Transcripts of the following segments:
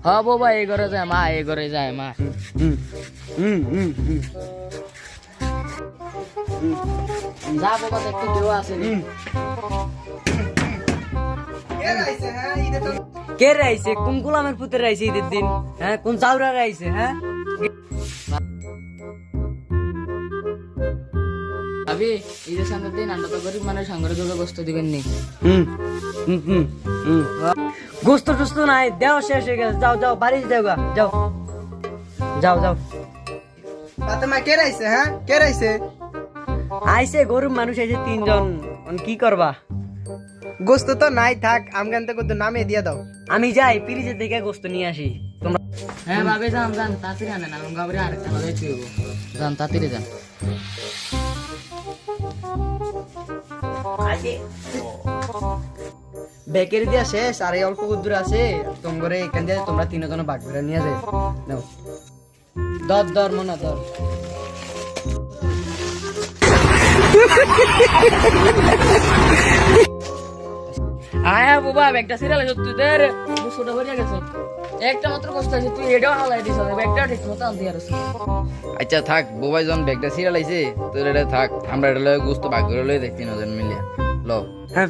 হ্যাঁ বাবা এই ঘরে যায় মা, এই ঘরে যায় মা। যা বাবা দেখতে কেউ আসেনি। কে রাইছে? কোন গোলামের পুতে রাইছে ঈদের দিন? হ্যাঁ, কোন চাউরা রাইছে? হ্যাঁ, ভাবি ঈদের সামনের দিন আমরা তো গরিব মানুষ, সাংঘরে দুটো গোস্ত দিবেন নি? গোস্ত টোস্ত নাই, দেওয়া শেষ হয়ে গেছে। যাও যাও বাড়ি যাও গা, যাও যাও যাও। ফাতেমা কে রাইছে? হ্যাঁ, কে রাইছে? আইছে গরিব মানুষ আইছে 3 জন, কি করবা? গোস্ত তো নাই, থাক আমগান থেকে তো নামে দিয়া দাও। আমি যাই ফ্রিজের থেকে গোস্ত নিয়ে আসি। তোমরা হ্যাঁ ভাবি যান যান, তাড়াতাড়ি আনেন, আমি গাবরে আরেকটা হলে তুইব। যান তাড়াতাড়ি যান। বেকের দিয়া শেষ, আর এই অল্প দূর আছে তোমার এখান দিয়ে তোমরা 3 জন ভাগ করে নিয়ে যাই। নাও দর দর মনা দর। আয় বাবা ব্যাগটা সিরিয়াল আছে তুই দের ছোট হয়ে গেছে। একটা মাত্র কষ্ট আছে, তুই এটাও হালাই দিছ, ব্যাগটা ঠিক মতো আনতে পারছিস। আচ্ছা থাক, বোবাই যখন ব্যাগটা সিরিয়াল আইছে তোর এটা থাক, আমরা এটা লয়ে গোস্ত ভাগ করে লয়ে দেখছি 3 জন মিলিয়া ল। হ্যাঁ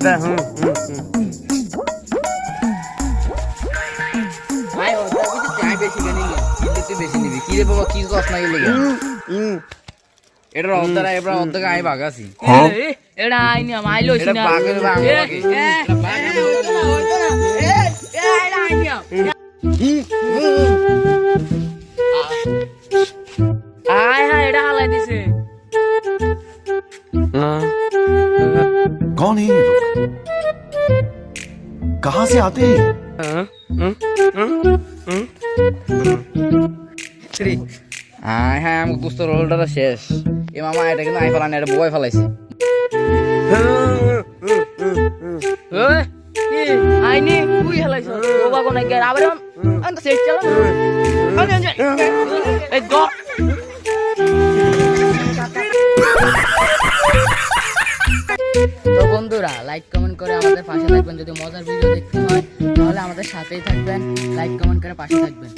আয় ওটা বুঝি তাই বেশি গানি নি। তুই বেশি নিবি কি রে বাবা, কি কষ্ট না গেলে এটা অর্ধেক এবার অর্ধেক আমি ভাগ আছি। এটা আইনি আমি আইলোছি এটা না। ভাগের ভাগ আমাকে। আয় হ্যাঁ এটা হালাই দিছে। कौन है ये लोग? कहाँ से आते हैं? হ্যাঁ হ্যাঁ, আমি গোস্ত রোলটা শেষ। এ মামা এটা কিন্তু আই ফেলানি, এটা বোবাই ফেলাইছে। ওই কি আইনি তুই হালাইছ বাবা কোন কে আবার আন সেট চালা এই গো। তো বন্ধুরা লাইক কমেন্ট করে আমাদের পাশে থাকবেন। যদি মজার ভিডিও দেখতে হয় তাহলে আমাদের সাথেই থাকবেন, লাইক কমেন্ট করে পাশে থাকবেন।